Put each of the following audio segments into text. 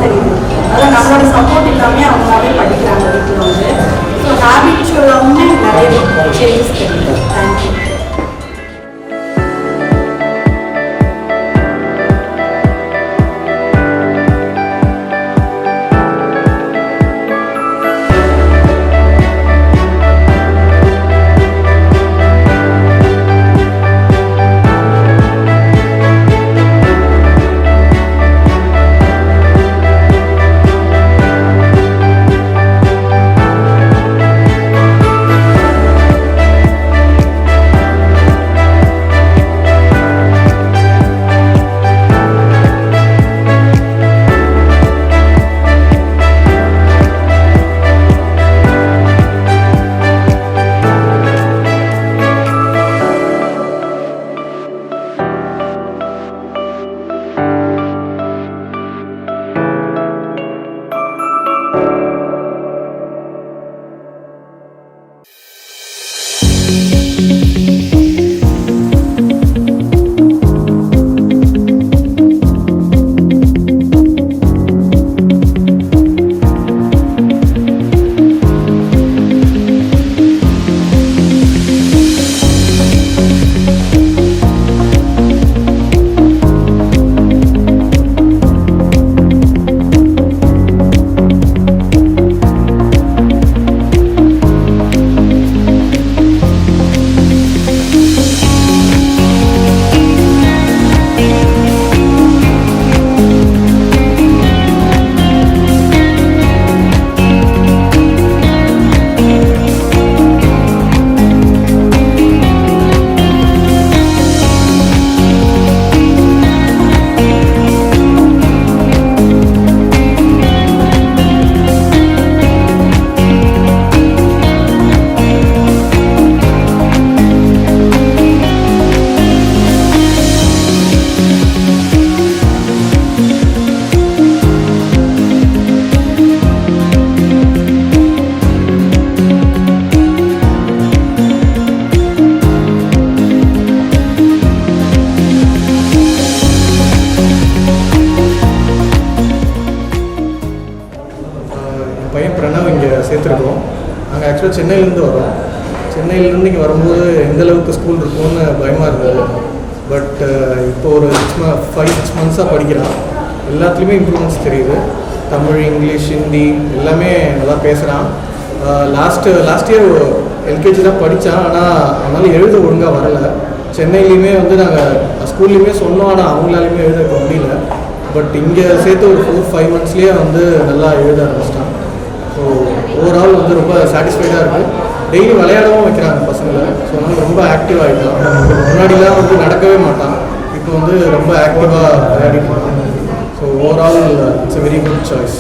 தெரியுது. அதான் நம்மளோட சப்போர்ட் இல்லாமல் அவங்களாவே படிக்கிறாங்க வீட்டில் வந்து. ஸோ ஹேபிச்சுவலாகவுமே நிறைய சேஞ்சஸ் தெரியுது. தேங்க்யூ. பையன் பிரணவ் இங்கே சேர்த்துருக்கோம். நாங்கள் ஆக்சுவலாக சென்னையிலேருந்து வரோம். சென்னையிலேருந்து இங்கே வரும்போது எந்தளவுக்கு ஸ்கூல் இருக்கும்னு பயமாக இருந்தது. பட் இப்போ ஒரு 5-6 மந்த்ஸாக படிக்கிறான். எல்லாத்துலேயுமே இம்ப்ரூவ்மெண்ட்ஸ் தெரியுது. தமிழ், இங்கிலீஷ், ஹிந்தி எல்லாமே நல்லா பேசுகிறான். லாஸ்ட் இயர் எல்கேஜி தான் படித்தான். ஆனால் அவனால் எழுத ஒழுங்காக வரலை. சென்னையிலையுமே வந்து நாங்கள் ஸ்கூல்லையுமே சொன்னோம், ஆனால் அவங்களாலையுமே எழுத வைக்க முடியல. பட் இங்கே சேர்த்து ஒரு 4-5 மந்த்ஸ்லேயே வந்து நல்லா எழுத ஆரம்பிச்சிட்டான். ஸோ ஓவரால் வந்து ரொம்ப சாட்டிஸ்ஃபைடாக இருக்குது. டெய்லி விளையாடவும் வைக்கிறாங்க பசங்களை. ஸோ அதனால் ரொம்ப ஆக்டிவ் ஆகிட்டான். முன்னாடிலாம் வந்து நடக்கவே மாட்டான். இப்போ வந்து ரொம்ப ஆக்டிவாக விளையாடிட்டு இருக்கான். So overall it's a very good choice.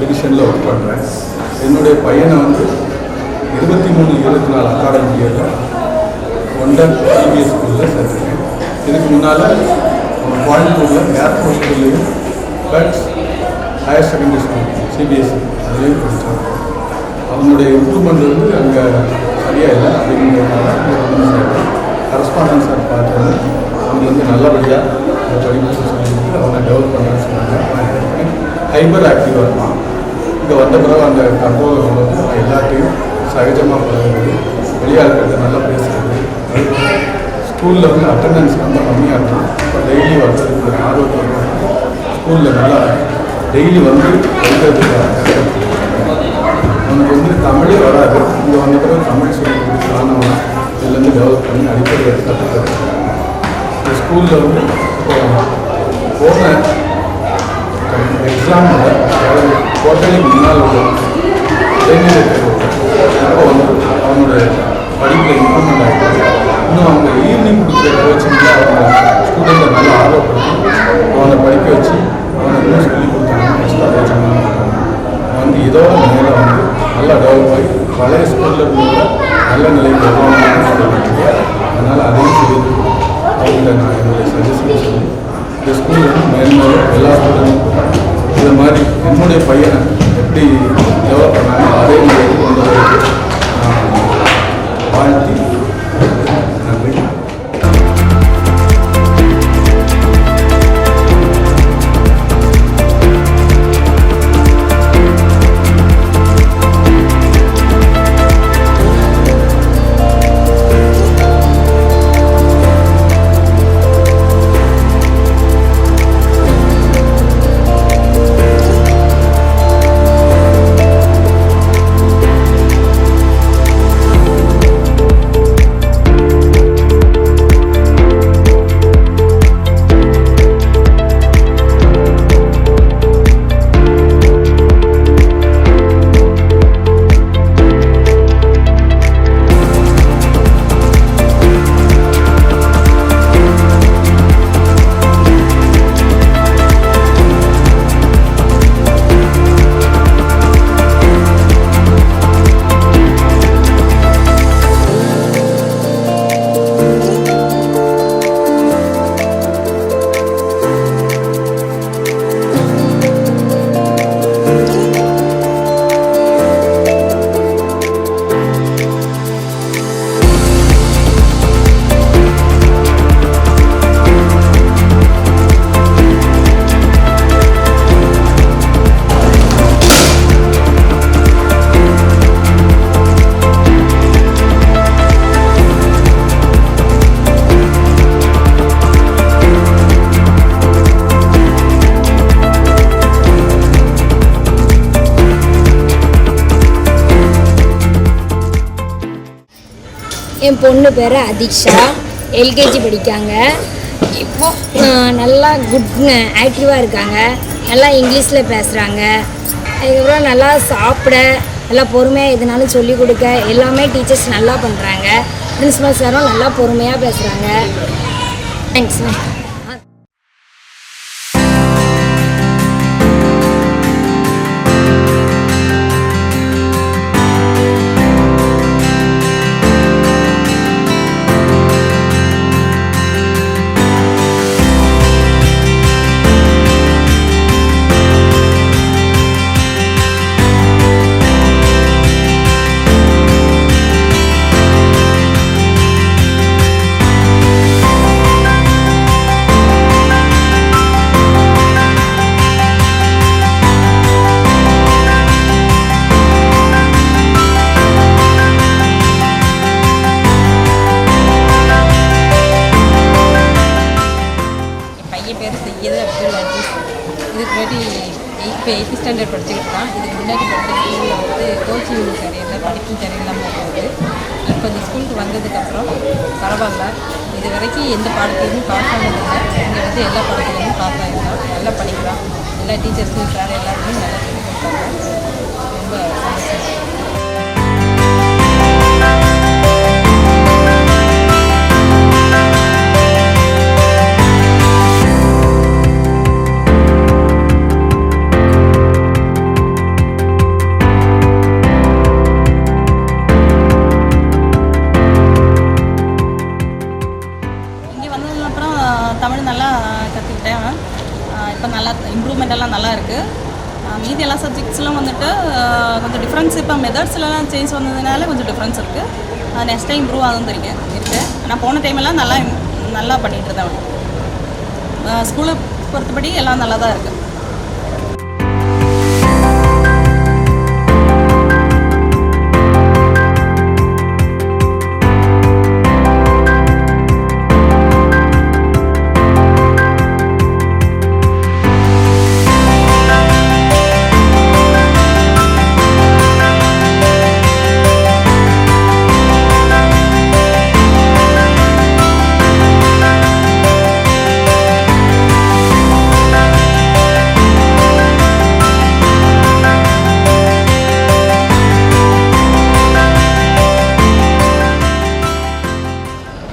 டிவிஷனில் ஒர்க் பண்ணுறேன். என்னுடைய பையனை வந்து 23-24 அகாடமிக் இயரில் ஒண்டர் சிபிஎஸ் ஸ்கூலில் சேர்த்துருக்கேன். இதுக்கு முன்னால் கோயம்புத்தூரில் ஏர்போர்ட் ஸ்கூல்லையும் Buds higher secondary school CBSE அதுலேயும் படித்தான். அவனுடைய இம்ப்ரூவ்மெண்ட் வந்து அங்கே சரியாக இல்லை அப்படிங்கிறதுனால கரஸ்பாண்டன்ஸ் சார் பார்த்து அவங்க வந்து நல்லபடியாக அந்த படிப்பு சொல்லிட்டு அவனை டெவலப் பண்ணுறேன்னு சொன்னாங்க. ஹைப்பர் ஆக்டிவாக இருப்பான். இங்கே வந்த பிறகு அந்த கண்ட்ரோல் வந்து எல்லாத்தையும் சகஜமாக பழகுறது, வெளியாட்கிட்ட நல்லா பேசுகிறது. ஸ்கூலில் வந்து அட்டண்டன்ஸ் ரொம்ப கம்மியாக இருக்கும். இப்போ டெய்லி வர்றதுக்கு ஆர்வத்தில் ஸ்கூலில் நல்லா டெய்லி வந்து படிக்கிறதுக்காக அவனுக்கு வந்து தமிழே வராது. இங்கே வந்த பிறகு தமிழ் சொல்லி கொடுத்துலாம் நம்ம இதுலேருந்து டெவலப் பண்ணி அடிப்படையை கற்றுக்கிறது. இந்த ஸ்கூலில் வந்து போன எக்ஸாமில் டோட்டலி முன்னால் உள்ள இப்போ வந்து அவனுடைய படிப்பில் இம்ப்ரூவ்மெண்ட் ஆகிட்டு இன்னும் அவங்க ஈவினிங் கொடுக்குற கோச்சிங்கில் அவங்க ஸ்டூடெண்ட்டை நல்லா ஆர்வப்படுத்தி அவனை படிக்க வச்சு அவனை இன்னும் சொல்லி கொடுத்தாங்க. எக்ஸ்ட்ரா கோச்சிங் வந்து ஏதோ மேலே வந்து நல்லா டெவலப் ஆகி பழைய ஸ்கூலில் இருந்த நல்ல நிலைக்கு வருவாங்க. அதனால் அதையும் செய்து அவங்கள்ட்ட நான் என்னுடைய சஜஷன் சொல்லி இந்த ஸ்கூலில் வந்து மேலும் எல்லா ஸ்டூடெண்ட்டும் இந்த மாதிரி என்னுடைய பையனை எப்படி டெவலப் பண்ணாங்க அதே மாதிரி கொண்டு வரதுக்கு வாழ்த்தி நன்றி. என் பொண்ணு பேர் அதிக்ஷா, எல்கேஜி படிக்காங்க. இப்போ நல்லா ஆக்டிவாக இருக்காங்க. நல்லா இங்கிலீஷில் பேசுகிறாங்க. அதுக்கப்புறம் நல்லா சாப்பிட, நல்லா பொறுமையாக எதுனாலும் சொல்லிக் கொடுக்க எல்லாமே டீச்சர்ஸ் நல்லா பண்ணுறாங்க. பிரின்ஸிபல் சாரும் நல்லா பொறுமையாக பேசுகிறாங்க. Thanks ma'am. இப்போ 8th ஸ்டாண்டர்ட் படிச்சுக்கிட்டு தான். இதுக்கு முன்னாடி படித்த ஸ்கூலில் வந்து கோச்சிங் சரியில்லை, படிப்பும் சரியில்லாமல் போகுது. இப்போ இந்த ஸ்கூலுக்கு வந்ததுக்கப்புறம் பரவாயில்ல. இது வரைக்கும் எந்த பாடத்துலையுமே பாஸ் ஆனதில்லை. இங்கே வந்து எல்லா பாடத்துலையுமே பாஸ் ஆகிடலாம், நல்லா படிக்கலாம். எல்லா டீச்சர்ஸும் சார் எல்லாருமே நல்லா சொல்லிக் கொடுத்தாங்க. ரொம்ப சந்தோஷம். எக்ஸாம் வந்துட்டு கொஞ்சம் டிஃப்ரென்ஸ் இப்போ மெத்தட்ஸ்லாம் சேஞ்ச் வந்ததுனால கொஞ்சம் டிஃப்ரென்ஸ் இருக்குது. நெக்ஸ்ட் டைம் இம்ப்ரூவ் ஆகும் இருக்குது. நான் போன டைமெல்லாம் நல்லா பண்ணிகிட்டு இருந்தேன். ஸ்கூலை பொறுத்தபடி எல்லாம் நல்லா தான் இருக்குது.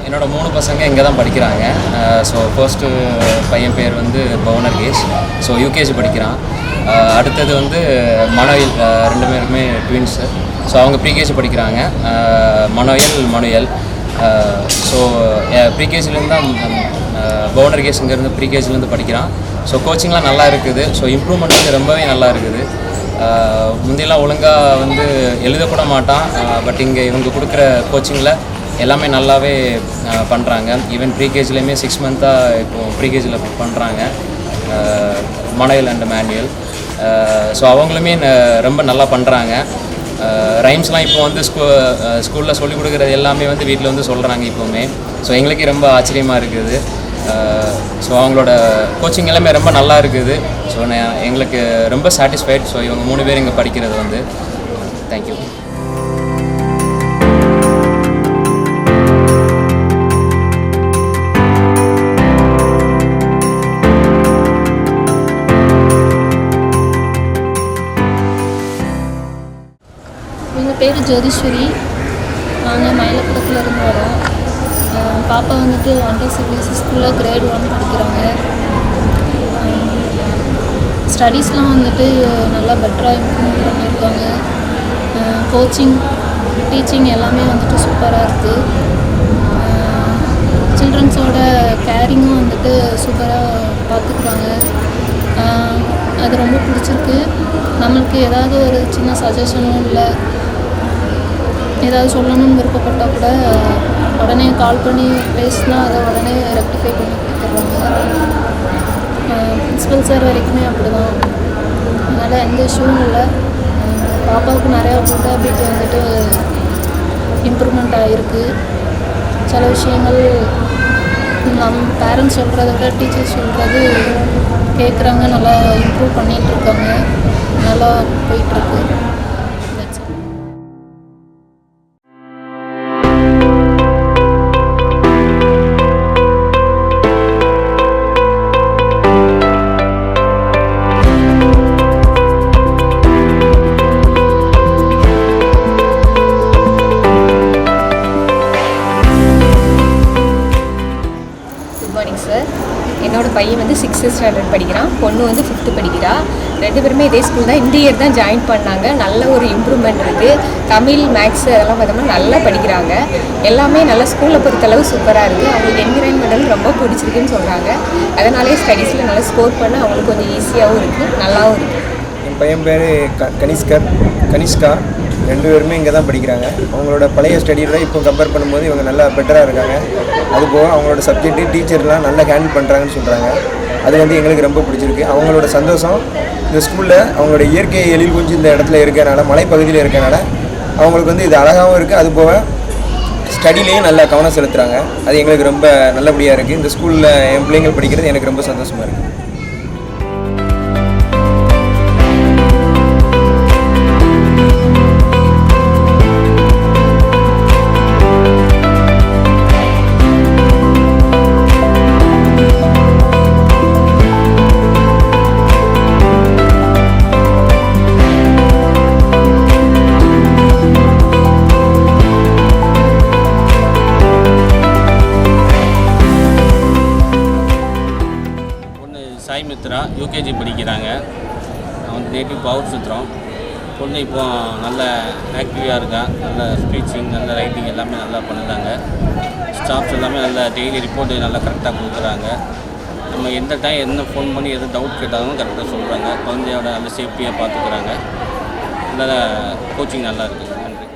என்னோட 3 பசங்க இங்கே தான் படிக்கிறாங்க. ஸோ ஃபர்ஸ்ட்டு பையன் பேர் வந்து பவனர்கேஷ். ஸோ யூகேஜி படிக்கிறான். அடுத்தது வந்து மனோயல், 2 பேருமே ட்வின்ஸு. ஸோ அவங்க ப்ரீகேஜி படிக்கிறாங்க. மனோயல். ஸோ ப்ரீகேஜிலேருந்து தான் பவனர்கேஷ் இங்கேருந்து ப்ரீகேஜிலேருந்து படிக்கிறான். ஸோ கோச்சிங்லாம் நல்லா இருக்குது. ஸோ இம்ப்ரூவ்மெண்ட் வந்து ரொம்பவே நல்லா இருக்குது. முந்தியெல்லாம் ஒழுங்காக வந்து எழுதக்கூட மாட்டான். பட் இங்கே இவங்க கொடுக்குற கோச்சிங்கில் எல்லாமே நல்லாவே பண்ணுறாங்க. ஈவன் ப்ரீகேஜிலையுமே 6 மந்த்தாக இப்போது ப்ரீகேஜியில் பண்ணுறாங்க மனோயல் அண்ட் மேனுவல். ஸோ அவங்களுமே ரொம்ப நல்லா பண்ணுறாங்க. ரைம்ஸ்லாம் இப்போ வந்து ஸ்கூலில் சொல்லிக் கொடுக்குறது எல்லாமே வந்து வீட்டில் வந்து சொல்கிறாங்க இப்போவுமே. ஸோ எங்களுக்கே ரொம்ப ஆச்சரியமாக இருக்குது. ஸோ அவங்களோட கோச்சிங் எல்லாமே ரொம்ப நல்லா இருக்குது. ஸோ எங்களுக்கு ரொம்ப சாட்டிஸ்ஃபைட். ஸோ இவங்க 3 பேர் இங்கே படிக்கிறது வந்து தேங்க்யூ. எங்கள் பேர் ஜோதீஸ்வரி. நாங்கள் மயிலப்புறத்தில் இருந்து வரோம். பாப்பா வந்துட்டு அண்டர் சிபிஎஸ்சி ஸ்கூலில் கிரேட் 1 படிக்கிறாங்க. ஸ்டடீஸ்லாம் வந்துட்டு நல்லா பெட்டராக இம்ப்ரூவ் பண்ணியிருக்காங்க. கோச்சிங், டீச்சிங் எல்லாமே வந்துட்டு சூப்பராக இருக்குது. சில்ட்ரன்ஸோட கேரிங்கும் வந்துட்டு சூப்பராக பார்த்துக்குறாங்க. அது ரொம்ப பிடிச்சிருக்கு. நம்மளுக்கு ஏதாவது ஒரு சின்ன சஜஷனும் இல்லை, ஏதாவது சொல்லணும்னு விருப்பப்பட்டால் கூட உடனே கால் பண்ணி பேசினா அதை உடனே ரெக்டிஃபை பண்ணி கொடுத்துட்றாங்க. பிரின்சிபல் சார் வரைக்குமே அப்படி தான். அதனால் எந்த இஷ்யூவும் இல்லை. பாப்பாவுக்கு நிறையா ஃபுட் ஹேபிட் வந்துட்டு இம்ப்ரூவ்மெண்ட் ஆகிருக்கு. சில விஷயங்கள் பேரண்ட்ஸ் சொல்கிறத விட டீச்சர்ஸ் சொல்கிறது கேட்குறாங்க. நல்லா இம்ப்ரூவ் பண்ணிகிட்ருக்காங்க. நல்லா போயிட்டுருக்கு. என்னோட பையன் வந்து 6th ஸ்டாண்டர்ட் படிக்கிறான். பொண்ணு வந்து 5th படிக்கிறா. 2 பேருமே இதே ஸ்கூல் தான். இந்த இயர் தான் ஜாயின் பண்ணாங்க. நல்ல ஒரு இம்ப்ரூவ்மெண்ட் இருக்குது. தமிழ், மேக்ஸ் அதெல்லாம் பார்த்தோம்னா நல்லா படிக்கிறாங்க. எல்லாமே நல்லா ஸ்கூலை பொறுத்தளவு சூப்பராக இருக்குது. அவங்களுக்கு என்விரான்மெண்டல் ரொம்ப பிடிச்சிருக்குன்னு சொல்கிறாங்க. அதனாலே ஸ்டடீஸில் நல்லா ஸ்கோர் பண்ண அவங்களுக்கு கொஞ்சம் ஈஸியாகவும் இருக்குது, நல்லாவும் இருக்குது. என் பையன் பேர் கனிஷ்கா. 2 பேருமே இங்கே தான் படிக்கிறாங்க. அவங்களோட பழைய ஸ்டடியோட இப்போ கம்பேர் பண்ணும்போது இவங்க நல்லா பெட்டராக இருக்காங்க. அதுபோக அவங்களோட சப்ஜெக்ட்டு டீச்சர்லாம் நல்லா ஹேண்டில் பண்ணுறாங்கன்னு சொல்கிறாங்க. அது வந்து எங்களுக்கு ரொம்ப பிடிச்சிருக்கு. அவங்களோட சந்தோஷம் இந்த ஸ்கூலில் அவங்களோட இயற்கை எழில் கொஞ்சம் இந்த இடத்துல இருக்கிறனால, மலைப்பகுதியில் இருக்கிறனால அவங்களுக்கு வந்து இது அழகாகவும் இருக்குது. அதுபோக ஸ்டடிலேயும் நல்லா கவனம் செலுத்துகிறாங்க. அது எங்களுக்கு ரொம்ப நல்லபடியாக இருக்குது. இந்த ஸ்கூலில் என் பிள்ளைங்கள் படிக்கிறது எனக்கு ரொம்ப சந்தோஷமாக இருக்குது. சாய்மித்ரா யூகேஜி படிக்கிறாங்க. நான் வந்து நேட்டிவ் பவர் சுற்றுறோம். பொண்ணு இப்போ நல்ல ஆக்டிவாக இருக்கா. நல்ல ஸ்பீச்சிங், நல்ல ரைட்டிங் எல்லாமே நல்லா பண்ணுறாங்க. ஸ்டாஃப்ஸ் எல்லாமே நல்லா டெய்லி ரிப்போர்ட்டு நல்லா கரெக்டாக கொடுக்குறாங்க. நம்ம எந்த டைம் என்ன ஃபோன் பண்ணி எது டவுட் கேட்டாலும் கரெக்டாக சொல்கிறாங்க. குழந்தையோட நல்ல சேஃப்டியாக பார்த்துக்கிறாங்க. நல்ல கோச்சிங் நல்லா இருக்குது. நன்றி.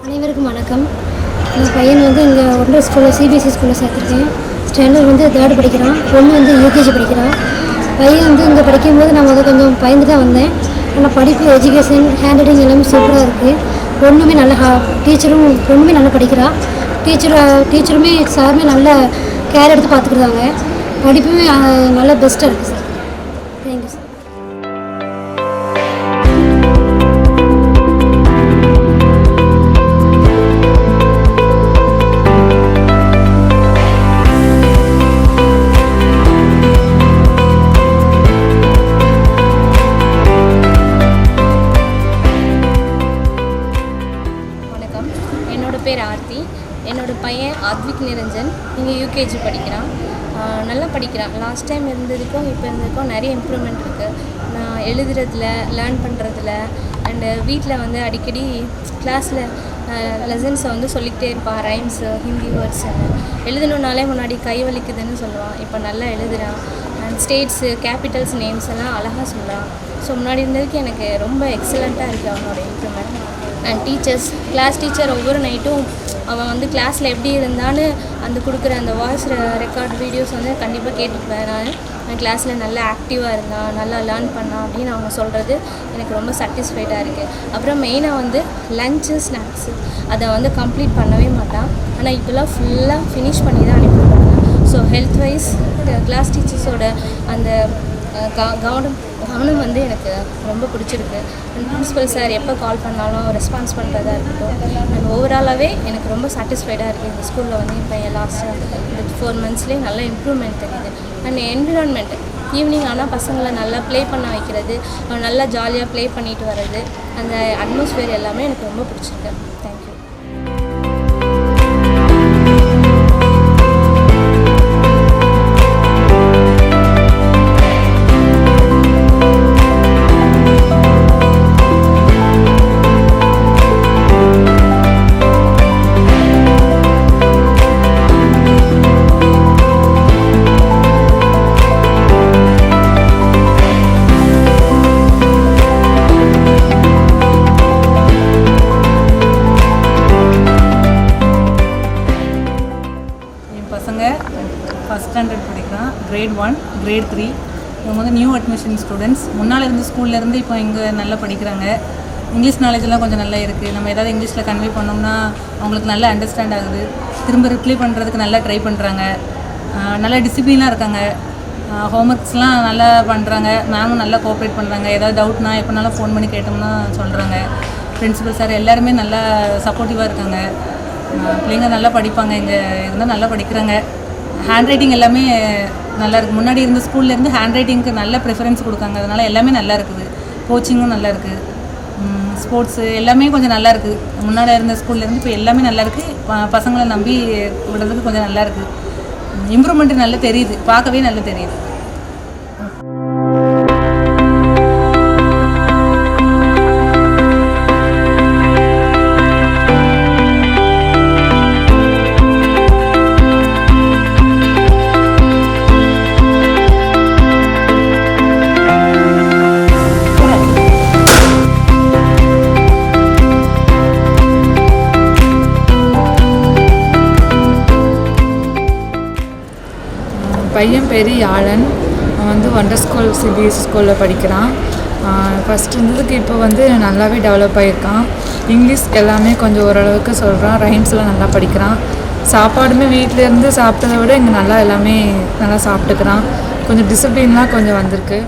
அனைவருக்கும் வணக்கம். என் பையன் வந்து இங்கே ஒன்றை ஸ்கூலில் சிபிஎஸ்சி ஸ்கூலில் சேர்த்துருக்கேன். ஸ்டாண்டர்ட் வந்து 3rd படிக்கிறான். பொண்ணு வந்து யூகேஜி படிக்கிறான். பையன் வந்து இங்கே படிக்கும்போது நான் கொஞ்சம் பயந்து தான் வந்தேன். ஆனால் படிப்பு, எஜுகேஷன், ஹேண்ட் ரைட்டிங் எல்லாமே சூப்பராக இருக்குது. பொண்ணுமே நல்லா பொண்ணுமே நல்லா படிக்கிறா. டீச்சருமே சாருமே நல்ல கேர் எடுத்து பார்த்துக்குறாங்க. படிப்புமே நல்லா பெஸ்ட்டாக இருக்குது சார். Thank you sir. என்னோடய பேர் ஆர்த்தி. என்னோடய பையன் ஆத்விக் நிரஞ்சன் இங்கே யூகேஜி படிக்கிறான். நல்லா படிக்கிறான். லாஸ்ட் டைம் இருந்ததுக்கும் இப்போ இருந்ததுக்கும் நிறைய இம்ப்ரூவ்மெண்ட் இருக்குது. நான் எழுதுறதுல, லேர்ன் பண்ணுறதுல அண்டு வீட்டில் வந்து அடிக்கடி கிளாஸில் லெசன்ஸை வந்து சொல்லிக்கிட்டே இருப்பான். ரைம்ஸு, ஹிந்தி வேர்ட்ஸு எழுதணுன்னாலே முன்னாடி கை வலிக்குதுன்னு சொல்லுவான். இப்போ நல்லா எழுதுகிறான். அண்ட் ஸ்டேட்ஸு, கேபிட்டல்ஸ் நேம்ஸ் எல்லாம் அழகாக சொல்கிறான். ஸோ முன்னாடி இருந்ததுக்கு எனக்கு ரொம்ப எக்ஸலண்ட்டாக இருக்குது அவனோட improvement. And teachers, class teacher ஒவ்வொரு நைட்டும் அவன் வந்து கிளாஸில் எப்படி இருந்தான்னு அந்த கொடுக்குற அந்த வாய்ஸ் ரெக்கார்ட் வீடியோஸ் வந்து கண்டிப்பாக கேட்டுப்பேன். நான் கிளாஸில் நல்லா ஆக்டிவாக இருந்தான், நல்லா லேர்ன் பண்ணான் அப்படின்னு அவங்க சொல்கிறது எனக்கு ரொம்ப சாட்டிஸ்ஃபைடாக இருக்குது. அப்புறம் மெயினாக வந்து லஞ்சு, ஸ்நாக்ஸு அதை வந்து கம்ப்ளீட் பண்ணவே மாட்டான். ஆனால் இப்போலாம் ஃபுல்லாக ஃபினிஷ் பண்ணி தான் அனுப்பிவிடுவாங்க. ஸோ ஹெல்த் வைஸ் கிளாஸ் டீச்சர்ஸோட அந்த கவனம் வந்து எனக்கு ரொம்ப பிடிச்சிருக்கு. அண்ட் பிரின்ஸிபல் சார் எப்போ கால் பண்ணாலும் ரெஸ்பான்ஸ் பண்ணுறதா இருக்கட்டும். அண்ட் ஓவராலாகவே எனக்கு ரொம்ப சாட்டிஸ்ஃபைடாக இருக்குது. இந்த ஸ்கூலில் வந்து இப்போ லாஸ்ட்டாக இந்த 4 monthsலேயே நல்ல இம்ப்ரூவ்மெண்ட் தெரியுது. அண்ட் என்விரான்மெண்ட், ஈவினிங் ஆனால் பசங்களை நல்லா ப்ளே பண்ண வைக்கிறது, நல்லா ஜாலியாக ப்ளே பண்ணிட்டு வர்றது, அந்த அட்மாஸ்ஃபியர் எல்லாமே எனக்கு ரொம்ப பிடிச்சிருக்கு. தேங்க்யூ. ஃபஸ்ட் ஸ்டாண்டர்ட் படிக்கிறான். grade 1, grade 3. இவங்க வந்து நியூ அட்மிஷன் ஸ்டூடெண்ட்ஸ். முன்னால் இருந்த ஸ்கூல்லேருந்து இப்போ இங்கே நல்லா படிக்கிறாங்க. இங்கிலீஷ் நாலேஜெல்லாம் கொஞ்சம் நல்லா இருக்குது. நம்ம ஏதாவது இங்கிலீஷில் கன்வே பண்ணோம்னா அவங்களுக்கு நல்லா அண்டர்ஸ்டாண்ட் ஆகுது. திரும்ப ரிப்ளை பண்ணுறதுக்கு நல்லா ட்ரை பண்ணுறாங்க. நல்லா டிசிப்ளினாக இருக்காங்க. ஹோம்ஒர்க்ஸ்லாம் நல்லா பண்ணுறாங்க. மேமும் நல்லா கோஆப்ரேட் பண்ணுறாங்க. ஏதாவது டவுட்னா எப்போனாலும் ஃபோன் பண்ணி கேட்டோம்னா சொல்கிறாங்க. பிரின்சிபல் சார் எல்லாருமே நல்லா சப்போர்ட்டிவாக இருக்காங்க. பிள்ளைங்க நல்லா படிப்பாங்க. இங்கே இருந்தால் நல்லா படிக்கிறாங்க. ஹேண்ட் ரைட்டிங் எல்லாமே நல்லா இருக்குது. முன்னாடி இருந்த ஸ்கூல்லேருந்து ஹேண்ட் ரைட்டிங்க்கு நல்ல ப்ரிஃபரன்ஸ் கொடுக்காங்க. அதனால் எல்லாமே நல்லா இருக்குது. கோச்சிங்கும் நல்லா இருக்குது. ஸ்போர்ட்ஸு எல்லாமே கொஞ்சம் நல்லா இருக்குது. முன்னாடி இருந்த ஸ்கூல்லேருந்து இப்போ எல்லாமே நல்லா இருக்குது. பசங்களை நம்பி விடுறதுக்கு கொஞ்சம் நல்லா இருக்குது. இம்ப்ரூவ்மெண்ட் நல்லா தெரியுது. பார்க்கவே நல்லா தெரியுது. பையன் பேர் யாழன். அவன் வந்து வண்டர் ஸ்கூல் சிபிஎஸ்சி ஸ்கூலில் படிக்கிறான். ஃபஸ்ட் இருந்ததுக்கு இப்போ வந்து நல்லாவே டெவலப் ஆகியிருக்கான். இங்கிலீஷ் எல்லாமே கொஞ்சம் ஓரளவுக்கு சொல்கிறான். ரைம்ஸ்லாம் நல்லா படிக்கிறான். சாப்பாடுமே வீட்டிலேருந்து சாப்பிட்டதை விட இங்கே நல்லா எல்லாமே நல்லா சாப்பிட்டுக்கிறான். கொஞ்சம் டிசிப்ளின்லாம் கொஞ்சம் வந்திருக்கு.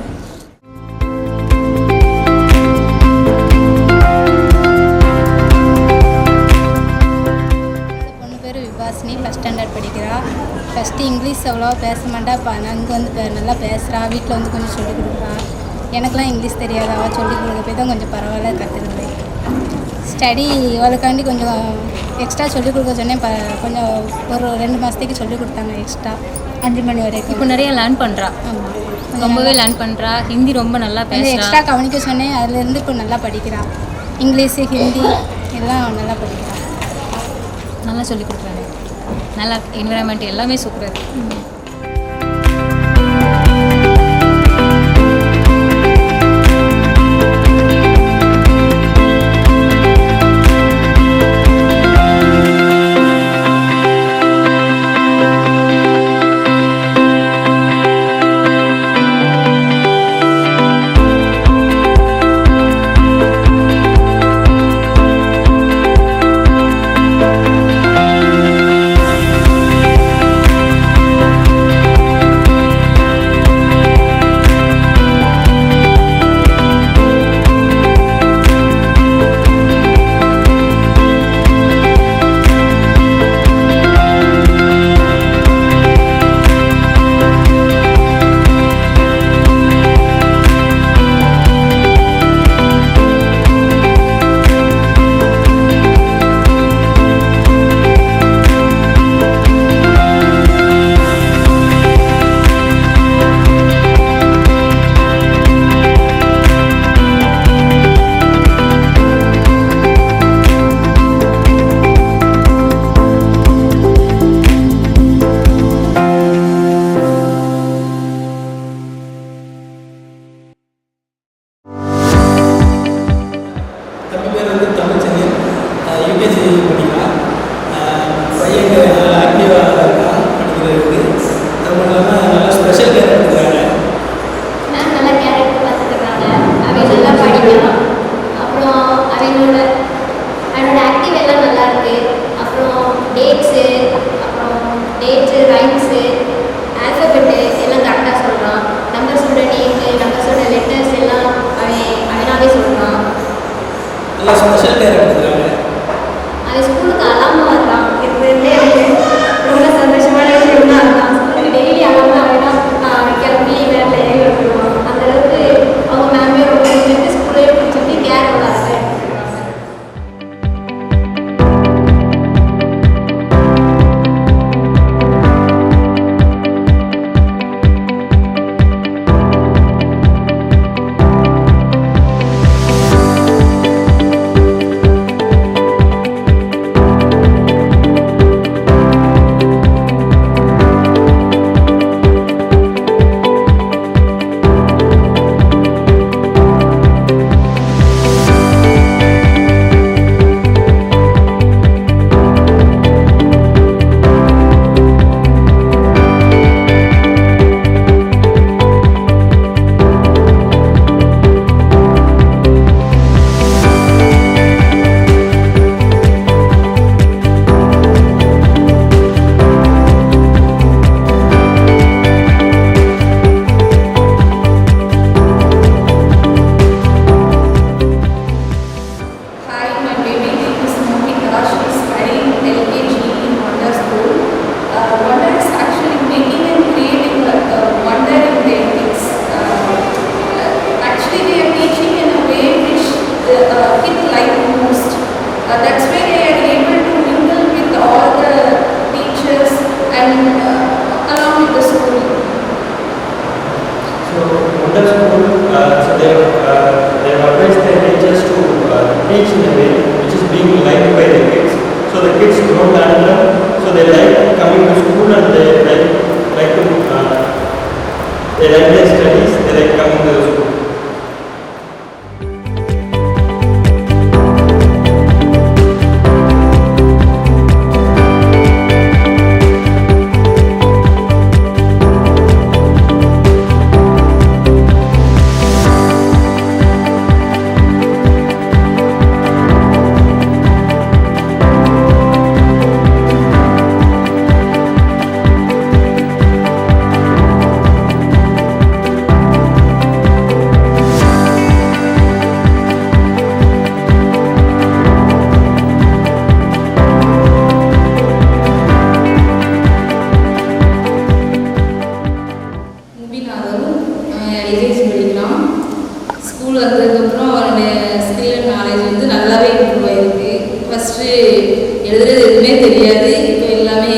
பொண்ணு பேர் விபாசினி, ஃபஸ்ட் ஸ்டாண்டர்ட் படிக்கிறா. ஃபஸ்ட்டு இங்கிலீஷ் அவ்வளோவா பேச மாட்டா. இப்போ அங்கே வந்து நல்லா பேசுகிறா. வீட்டில் வந்து கொஞ்சம் சொல்லிக் கொடுக்குறான். எனக்குலாம் இங்கிலீஷ் தெரியாது. அவள் சொல்லிக் கொடுக்க போய் தான் கொஞ்சம் பரவாயில்ல கற்றுக்குறேன். ஸ்டடி இவளுக்காண்டி கொஞ்சம் எக்ஸ்ட்ரா சொல்லிக் கொடுக்க சொன்னேன். கொஞ்சம் ஒரு 2 மாதத்துக்கு சொல்லிக் கொடுத்தாங்க எக்ஸ்ட்ரா 5 மணி வரைக்கும். இப்போ நிறைய லேர்ன் பண்ணுறா. ஆமாம். ரொம்பவே லேர்ன் பண்ணுறா. ஹிந்தி ரொம்ப நல்லா பேசுகிறா. எக்ஸ்ட்ரா கவனிக்க சொன்னேன், அதுலேருந்து இப்போ நல்லா படிக்கிறான். இங்கிலீஷு ஹிந்தி எல்லாம் நல்லா படிக்கிறான். நல்லா சொல்லிக் கொடுக்குறாங்க. நல்லா என்விரான்மெண்ட் எல்லாமே சூப்பராக இருக்குது.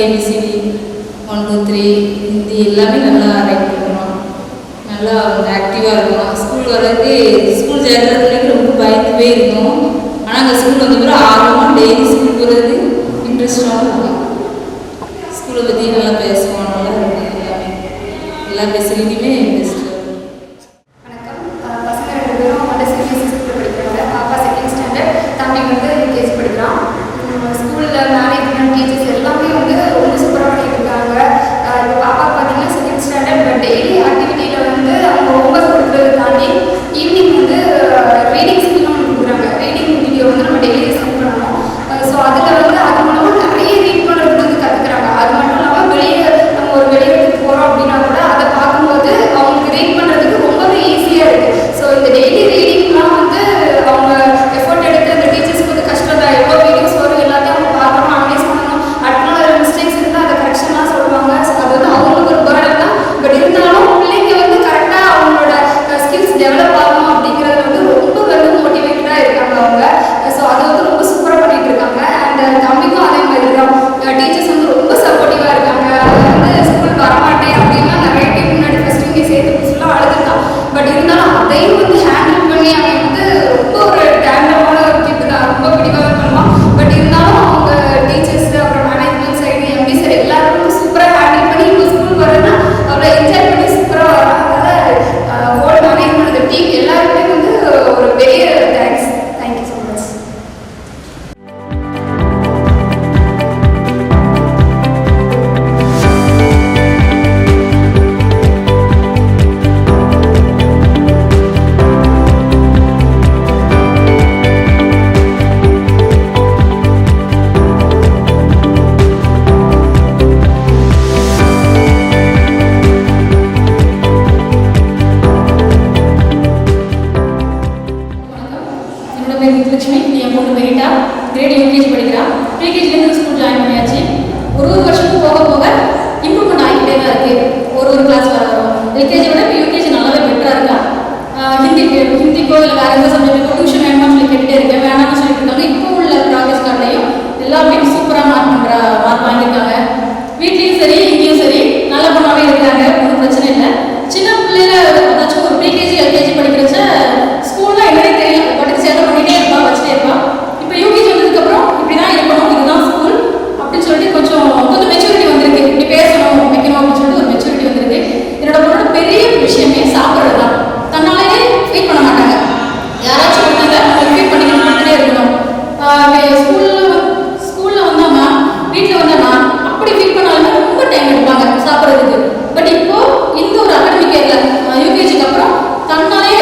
ஏபிசிடி 1 2 3 ஹிந்தி எல்லாமே நல்லா ரைட் பண்ணுறோம். நல்லா ஆக்டிவாக இருக்கும். ஸ்கூல் வர்றதுக்கு ஸ்கூல் சேர்க்கறதுக்கு ரொம்ப பயந்துவே இருக்கும். ஆனால் அங்கே ஸ்கூல் வந்த பிறகு ஆர்வமாக டெய்லி ஸ்கூல் போகிறதுக்கு இன்ட்ரெஸ்டாகவும் இருக்கும். ஸ்கூலை பற்றி நல்லா பேசுவோம், நல்லா இருக்கும். எல்லா ஃபெசிலிட்டியுமே பெஸ்ட்டு. பசங்க 2 பேரும் வந்து சிபிஎஸ்சி ஸ்கூலில் படிக்கிறாங்க. பாப்பா 2nd ஸ்டாண்டர்ட், தம்பி வந்து யூகேஜி படிக்கிறான். ஸ்கூலில் மேனேஜ்மெண்ட் டீச்சர்ஸ் எல்லாமே வந்து ரொம்ப சூப்பராக பண்ணிட்டு இருக்காங்க. இப்போ பாப்பா பார்த்தீங்கன்னா 2nd ஸ்டாண்டர்ட், பட் டெய்லி ஆக்டிவிட்டியில் வந்து அவங்க ஹோம்ஒர்க் கொடுக்குறத தாண்டி ஈவினிங் வந்து ரீடிங் ஸ்கில்லும் கொடுக்குறாங்க. ரீடிங் வீடியோ வந்து நம்ம டெய்லி சென்ட் பண்ணணும். ஸோ அதில் வந்து அது மூலமாக நிறைய ரீட் பண்ணுறது வந்து கற்றுக்குறாங்க. அது மட்டும் இல்லாமல் வெளியே நம்ம ஒரு வெளியிடத்துக்கு போகிறோம் அப்படின்னா கூட அதை பார்க்கும்போது அவங்களுக்கு ரீட் பண்ணுறதுக்கு ரொம்பவே ஈஸியாக இருக்குது. ஸோ இந்த டெய்லி ரீடிங்லாம் வந்து அவங்க எஃபோர்ட் எடுத்து அந்த டீச்சர்ஸ்க்கு வந்து கஷ்டம் தான். எவ்வளோ வீடியோஸ் வரும் எல்லாத்தையும் அவங்க பார்க்கணும், அனலைஸ் பண்ணணும். அடுத்த நாள் அதில் மிஸ்டேக்ஸ் இருந்தால் அதை கரெக்ஷன்லாம் சொல்லுவாங்க. ஸோ அது வந்து அவங்களுக்கு ஒரு பர்டன் தான். பட் இருந்தாலும் பிள்ளைங்க வந்து கரெக்டாக அவங்களோட ஸ்கில்ஸ் டெவலப் ஆகணும் அப்படிங்கிறது வந்து ரொம்ப வந்து மோட்டிவேட்டடாக இருக்காங்க அவங்க. ஸோ அதை வந்து ரொம்ப சூப்பராக பண்ணிட்டு இருக்காங்க. அண்ட் தம்பிக்கும் அதே மாதிரி தான். டீச்சர்ஸ் வந்து ரொம்ப சப்போர்ட்டிவாக இருக்காங்க. வந்து ஸ்கூல் வரமாட்டேன் அப்படின்னா நிறைய டைம் முன்னாடி ஃபஸ்ட் இங்கே சேர்த்து புதுசுலாம் அழுதுருக்கான். பட் இருந்தாலும் அதையும் வந்து ஹேண்டில் பண்ணி அவன் வந்து ரொம்ப ஒரு டேலண்டான ஒரு கிட்டு தான். ரொம்ப பிடிவாக பண்ணுவான். பட் இருந்தாலும் அவங்க டீச்சர்ஸ் அப்புறம் மேனேஜ்மெண்ட் சைடு எம்பி சைடு எல்லாருக்கும் சூப்பராக ஹேண்டில் பண்ணி இப்போ ஸ்கூல் வரேன்னா அவ்வளோ என்ஜாய் பண்ணி சூப்பராக வராங்க. அதனால் ஹோல் மேனேஜ்மெண்ட் அந்த டீம் எல்லாருக்குமே வந்து ஒரு பெரிய தேங்க்ஸ். Thank you so much. என்னோட பேர் வித்லட்சுமி, என் பொண்ணு மெரிட்டா, கிரேட் யூகேஜி படிக்கிறா. ப்ரீகேஜிலேருந்து ஸ்கூல் ஜாயின் பண்ணியாச்சு. ஒரு வருஷமும் போக போக இம்ப்ரூவ்மெண்ட் ஆகிக்கிட்டே தான் இருக்குது. ஒரு கிளாஸ் வரும். எல்கேஜி விட இப்போ யூகேஜி நல்லாவே பெட்டராக இருக்கா. ஹிந்திக்கோ இல்லை வேறு எந்த சப்ஜெக்ட்டுக்கோ டியூஷன் வேணுமான்னு சொல்லி கேட்டுகிட்டே இருக்கேன். வேணாம்னு சொல்லிட்டு இருக்காங்க. இப்போ உள்ள ப்ராக்ரஸ் கார்டையும் எல்லாருமே சூப்பராக மார்க் வாங்கியிருக்காங்க. வீட்லேயும் சரி இங்கேயும் சரி நல்ல பொண்ணாகவே இருக்கிறாங்க. ஒன்றும் பிரச்சனை இல்லை. சின்ன பிள்ளைல ஏதாச்சும் ஒரு ப்ரீகேஜி எல்கேஜி படிக்கிறச்ச ஸ்கூல்லாம் என்னன்னே தெரியல, பட்டுக்கு சேட்டை பண்ணிகிட்டே இருப்பான், வச்சுட்டே இருப்பான். இப்போ யூகேஜி வந்ததுக்கப்புறம் இப்படி தான் இருக்கணும், இதுதான் ஸ்கூல் அப்படின்னு சொல்லிட்டு கொஞ்சம் மெச்சூரிட்டி வந்திருக்கு. இப்படி பேசணும் வைக்கணும் அப்படின்னு சொல்லிட்டு ஒரு மெச்சூரிட்டி வந்திருக்கு. என்னோட பொண்ணோட பெரிய விஷயமே சாப்பிட்றது தான். தன்னாலேயே ஃபீட் பண்ண மாட்டாங்க. யாராச்சும் ஒருத்தங்க அவங்க ஃபீட் பண்ணிக்கணும், பண்ணிட்டே இருக்கணும். ஸ்கூலில் வந்தாமா வீட்டில் வந்தாமா அப்படி ஃபீட் பண்ணாலுமே ரொம்ப டைம் எடுப்பாங்க சாப்பிட்றதுக்கு. பட் இப்போ இந்த ஒரு அகாடமிக் இயரில் யூகேஜிக்கு அப்புறம் தன்னாலே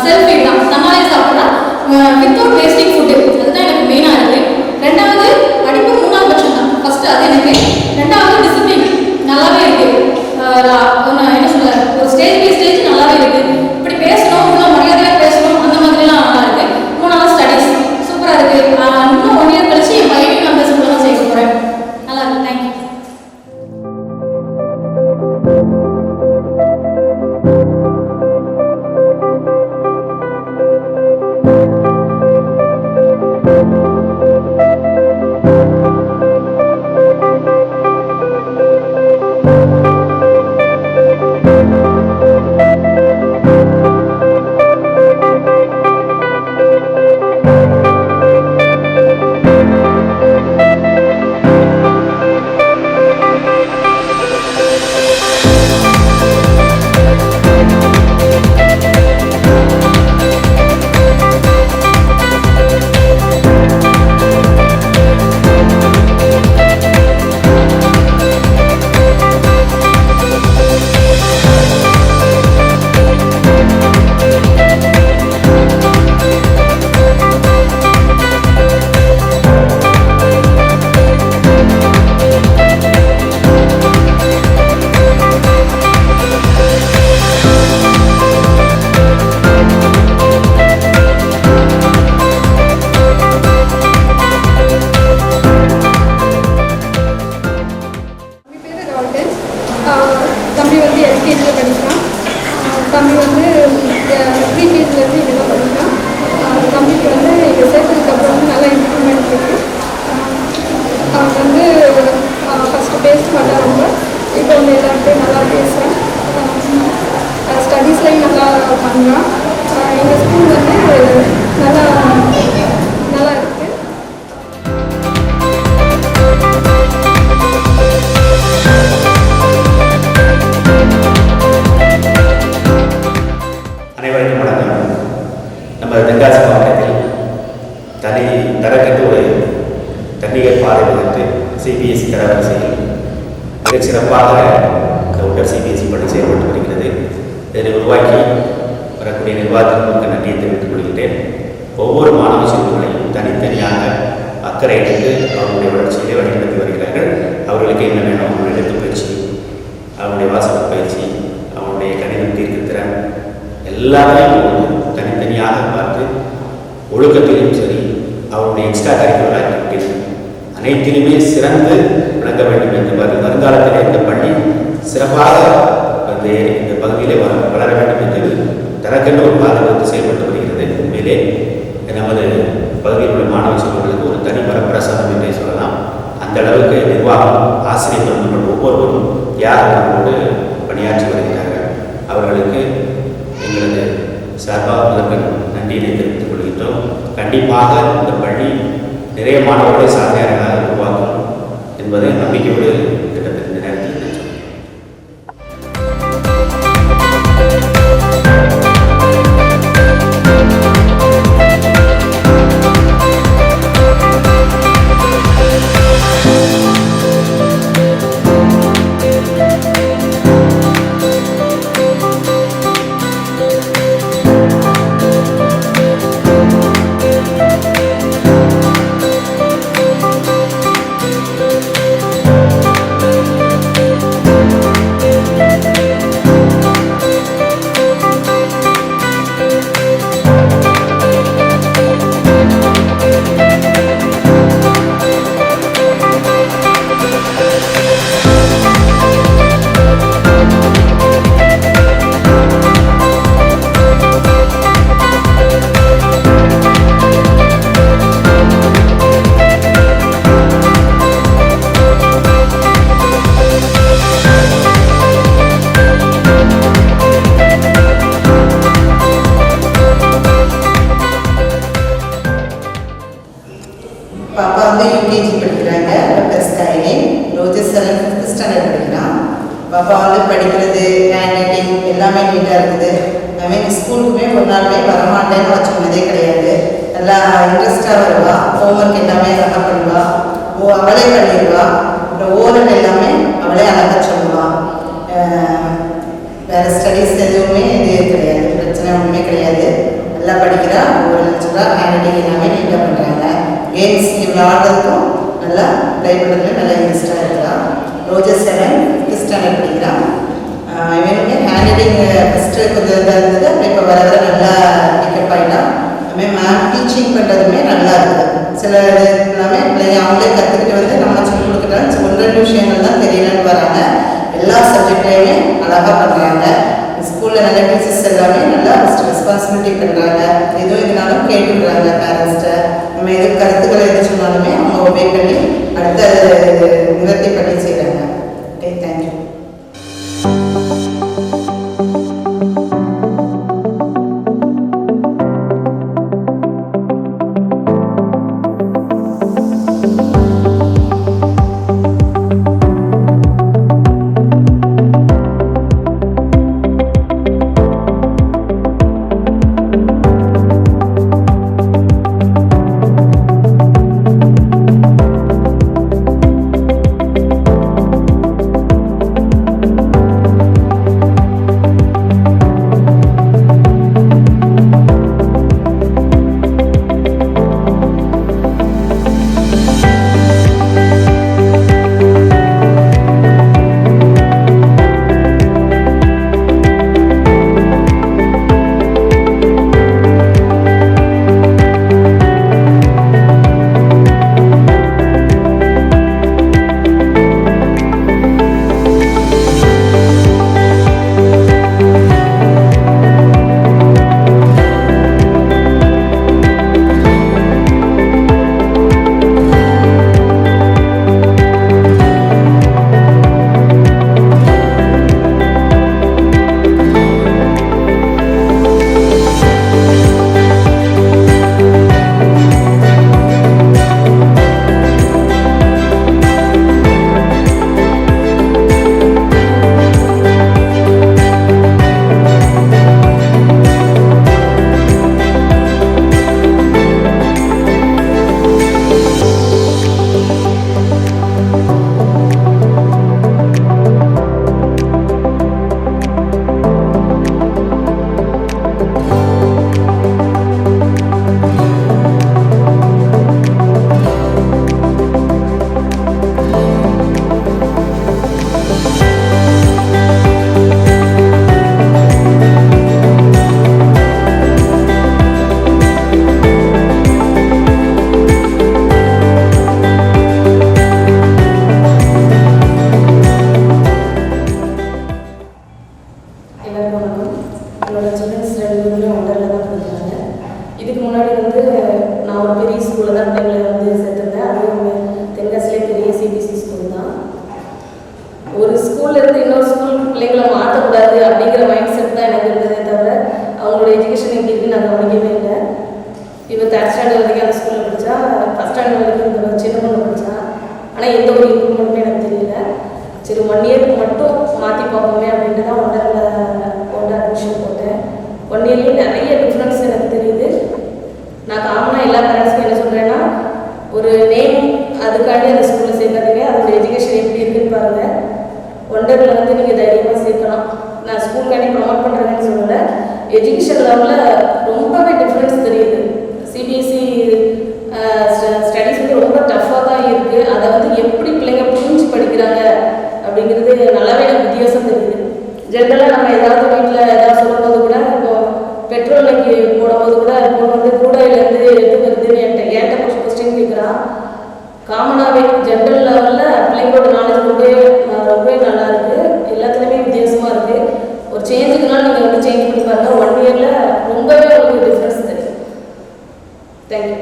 செல்ஃப் ஃபீட் தான், தன்னாலே சாப்பிட்றா வித்தவுட் வேஸ்டிங் ஃபுட்டு. அதுதான் எனக்கு மெயினாக இருக்குது. ரெண்டாவது படிப்பு 3ஆவது பட்சம் தான். ஃபஸ்ட்டு அது எனக்கு. ரெண்டாவது டிசிப்ளின் நல்லாவே இருக்குது. என்ன சொல்ல, ஒரு ஸ்டேஜ் பை ஸ்டேஜ் நல்லாவே இருக்குது. இப்படி பேசணும், இன்னும் மரியாதையாக பேசணும், அந்த மாதிரிலாம் நல்லா இருக்குது. 3ஆவது ஸ்டடீஸ் சூப்பராக இருக்குது. இன்னும் 1 இயர் கழிச்சு என் பையனையும் அந்த ஸ்கூலில் தான் சேர்க்க போகிறேன். நல்லா இருக்குது. தேங்க்யூ. தம்பி வந்து எல்கேஜியில் படிக்கிறான். தம்பி வந்து ப்ரீகேஜிலேருந்து இங்கே தான் படிக்கிறான். தம்பிக்கு வந்து இங்கே சேர்த்ததுக்கப்புறம் வந்து நல்லா இம்ப்ரூவ்மெண்ட் இருக்குது. அவன் வந்து ஃபஸ்ட்டு பேச மாட்டான் ரொம்ப. இப்போ வந்து எல்லாருமே நல்லா பேசுகிறான். ஸ்டடி பண்ணுறோம். எங்கள் ஸ்கூல் வந்து நல்லா நல்லா இருக்குது. அனைவருக்கும் வணக்கம். நம்ம தென்காசி மாவட்டத்தில் தரக்கட்டு ஒரு தன்னிகர் பாதை வகுத்து சிபிஎஸ்சி தரவரிசையில் மிகச் சிறப்பாக கவுண்டர் சிபிஎஸ்சி பள்ளி செயல்பட்டு வருகிறது. இதனை உருவாக்கி வரக்கூடிய நிர்வாகத்திற்கு நன்றியை தெரிவித்துக் கொள்கின்றேன். ஒவ்வொரு மாணவ செல்வங்களையும் தனித்தனியாக அக்கறை எடுத்து அவர்களுடைய வளர்ச்சியிலே வழிநடத்தி வருகிறார்கள். அவர்களுக்கு என்ன வேணும், அவங்களுடைய எழுத்து பயிற்சி, அவருடைய வாசக பயிற்சி, அவருடைய கணிதம் தீர்க்கத்திறன் எல்லாமே தனித்தனியாக பார்த்து ஒழுக்கத்திலும் சரி, அவருடைய எக்ஸ்ட்ரா கரிக்குலர் ஆக்டிவிட்டிஸ் அனைத்திலுமே சிறந்து விளங்க வேண்டும் என்று வருங்காலத்தில் இந்த பள்ளி சிறப்பாக இந்த பகுதியிலே வளர வேண்டும் என்று தனக்கென்று ஒரு பாதுகாப்பு செயல்பட்டு வருகிறது. உண்மையிலே நமது பகுதியில் உள்ள மாணவ செல்வங்களுக்கு ஒரு தனி வரப்பிரசாதம் என்றே சொல்லலாம். அந்த அளவுக்கு நிர்வாகம், ஆசிரியர்கள் மற்றும் ஒவ்வொருவரும் தியாகத்தோடு பணியாற்றி வருகிறார்கள். அவர்களுக்கு எங்களது சார்பாக முதல்வர் நன்றியினை தெரிவித்துக் கொள்கின்றோம். கண்டிப்பாக இந்த பள்ளி நிறைய மாணவர்களை சாதனையாளர்களாக உருவாக்கும் என்பதை நம்பிக்கையோடு கிட்டத்தட்ட இந்த நேரத்தில் பாப்பா வந்து யூகேஜி படிக்கிறாங்க. ரோஜஸ் 5th ஸ்டாண்டர்ட் படிக்கிறான். பாப்பா வந்து படிக்கிறது, ஹேண்ட் ரைட்டிங் எல்லாமே நீட்டாக இருக்குது. ஐ ஸ்கூலுக்குமே ஒரு நாளுமே வரமாட்டேன்னு வச்சுக்கொண்டதே கிடையாது. நல்லா இன்ட்ரெஸ்டாக வருவா. ஹோம்ஒர்க் எல்லாமே அழகாக பண்ணுவா. அவளே பண்ணிடுவா. அப்புறம் ஓரல் எல்லாமே அவளே அழகாக சொல்லுவாள். வேறு ஸ்டடீஸ் எதுவுமே இது கிடையாது, பிரச்சனை ஒன்றுமே கிடையாது. நல்லா படிக்கிறா, ஓரல் சொல்கிறா, ஹேண்ட் ரைட்டிங் எல்லாமே நீட்டாக பண்ணுறாங்க. கேம்ஸ் விளையாடுறதுக்கும் நல்லா ப்ளே பண்ணுறதுல நல்லா இன்ட்ரெஸ்டாக இருக்கிறான். ரோஜஸ் 7th ஸ்டாண்டர்ட் படிக்கிறான். இவனுமே ஹேண்ட் ரைட்டிங் ஃபஸ்ட்டு கொஞ்சம் இதாக இருந்தது, அப்புறம் இப்போ வர வர நல்லா பிக்கப் ஆகிட்டான். அதுமாதிரி மேம் டீச்சிங் பண்ணுறதுமே நல்லா இருக்குது. சில எல்லாமே பிள்ளைங்க அவங்களே கற்றுக்கிட்டு வந்து நம்ம சொல்லி கொடுத்துட்டாங்க. 1-2 விஷயங்கள் தான் தெரியலன்னு வராங்க. எல்லா சப்ஜெக்ட்லேயுமே அழகாக பண்ணுறாங்க. ஸ்கூலில் நல்ல டீச்சர்ஸ் எல்லாமே நல்லா ரெஸ்பான்சிபிலிட்டி பண்ணுறாங்க. எதுவும் இதனாலும் கேட்டுடுறாங்க பேரண்ட்ஸ்கிட்ட. நம்ம எது கருத்துக்களை எது சொன்னாலுமே அவங்க ஒபே பண்ணி அடுத்த நிவர்த்தி பண்ணி செய்கிறாங்க. Okay, thank you. என்னோட சில்ட்ரன்ஸ் 2 பேருமே ஒண்டரில் தான் படிக்கிறாங்க. இதுக்கு முன்னாடி வந்து நான் ஒரு பெரிய ஸ்கூலில் தான் பிள்ளைங்களை வந்து சேர்த்துருந்தேன். அதுவும் தென்காசிலே பெரிய சிபிஎஸ்சி ஸ்கூல் தான். ஒரு ஸ்கூல்லேருந்து இன்னொரு ஸ்கூலுக்கு பிள்ளைங்களை மாற்றக்கூடாது அப்படிங்கிற மைண்ட் செட் தான் எனக்கு இருந்ததே தவிர அவங்களோட எஜுகேஷன் எப்படி இருக்குன்னு நான் கவனிக்கவே இல்லை. இப்போ 3rd ஸ்டாண்டர்ட் வரைக்கும் அந்த ஸ்கூலில் படித்தா, 1st ஸ்டாண்டர்ட் வரைக்கும் இந்த சின்ன பொண்ணு படித்தா. ஆனால் எந்த ஒரு இம்ப்ரூவ்மெண்ட்டுமே எனக்கு தெரியல. சரி 1 இயருக்கு மட்டும் மாற்றி பார்ப்போமே அப்படின்ட்டு தான் ஒண்டர் அட்மிஷன் போட்டேன். 1 இயர்லேயே நிறைய டிஃப்ரென்ஸ் எனக்கு தெரியுது. நான் காமனாக எல்லா பேரண்ட்ஸுக்கும் என்ன சொல்கிறேன்னா, ஒரு நேம் அதுக்காண்டி அந்த ஸ்கூலில் சேர்க்காதீங்க, அதோட எஜுகேஷன் எப்படி இருக்குன்னு பாருங்கள். ஒண்டரில் வந்து நீங்கள் தைரியமாக சேர்க்கலாம். நான் ஸ்கூலுக்காண்டி ப்ரொமோட் பண்ணுறேன்னு சொல்லலை, எஜுகேஷன் லெவலில் ரொம்பவே டிஃப்ரென்ஸ் தெரியுது. சிபிஎஸ்சி ஸ்டடீஸ் வந்து ரொம்ப டஃப்பாக தான் இருக்குது. அதை வந்து எப்படி பிள்ளைங்க புரிஞ்சு படிக்கிறாங்க அப்படிங்கிறது நல்லாவே எனக்கு வித்தியாசம் தெரியுது. ஜென்ரலாக நம்ம ஏதாவது வீட்டில் ஏதாவது சொல்லும்போது கூட, இப்போ பெட்ரோல் விலைக்கு போடும்போது கூட பொண்ணு வந்து கூடையிலேருந்து எடுத்து வருதுன்னு என்கிட்ட கொஸ்டின் கேட்குறான். காமனாகவே ஜென்ரல் லெவலில் பிள்ளைங்களோட நாலேஜ் ரொம்பவே நல்லா இருக்குது. எல்லாத்துலேயுமே வித்தியாசமாக இருக்குது. ஒரு சேஞ்சுக்குனால நீங்கள் வந்து சேஞ்ச் பண்ணி பாருங்கள். 1 இயரில் ரொம்பவே உங்களுக்கு டிஃப்ரென்ஸ் தெரியும். தேங்க்யூ.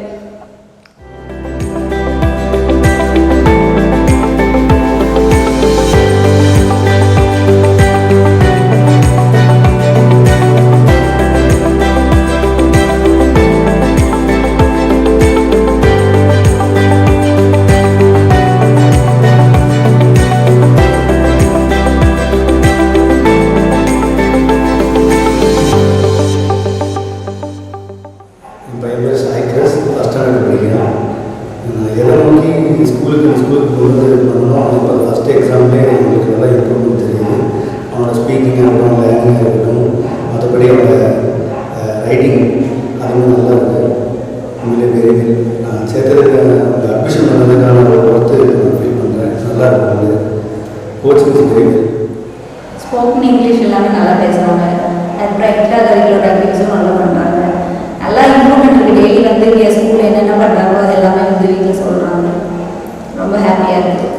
ஸ்போக்கன் இங்கிலீஷ் எல்லாமே நல்லா பேசுகிறாங்க. அப்புறம் எக்ஸ்ட்ரா கரிக்குலர் ஆக்டிவிட்டிஸும் நல்லா பண்ணுறாங்க. நல்லா இம்ப்ரூவ்மெண்ட் இருக்குது. டெய்லி வந்து இங்கே ஸ்கூலில் என்னென்ன பண்ணுறாங்களோ அது எல்லாமே வந்து வீட்டில் சொல்கிறாங்க. ரொம்ப ஹாப்பியாக இருக்குது.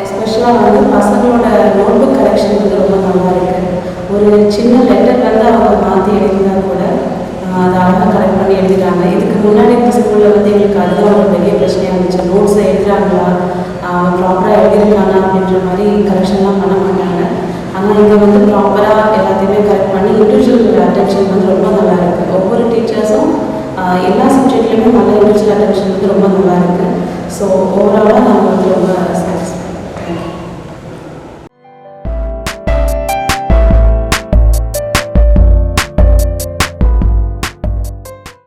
எஸ்பெஷலாக வந்து பசங்களோட நோட்புக் கலெக்ஷன் வந்து ரொம்ப நல்லா இருக்குது. ஒரு சின்ன லெட்டர் வந்து அவங்க மாற்றி எழுதினா கூட அதை அழகாக கரெக்ட் பண்ணி எழுதிட்டாங்க. இதுக்கு முன்னாடி இந்த ஸ்கூலில் வந்து எங்களுக்கு அதுதான் ஒரு பெரிய பிரச்சனையாக இருந்துச்சு. நோட்ஸை எழுதுறாங்களா, ப்ராப்பராக எழுதிருக்காங்க அப்படின்ற மாதிரி கரெக்ஷன்லாம் பண்ண மாட்டாங்க. ஆனால் இங்கே வந்து ப்ராப்பராக எல்லாத்தையுமே கரெக்ட் பண்ணி இண்டிவிஜுவல் அட்டென்ஷன் வந்து ரொம்ப நல்லா இருக்குது. ஒவ்வொரு டீச்சர்ஸும் எல்லா சப்ஜெக்ட்லேயுமே நல்ல இண்டிவிஜுவல் அட்டென்ஷன் வந்து ரொம்ப நல்லா இருக்குது. ஸோ ஓவராலாக நாங்கள் வந்து ரொம்ப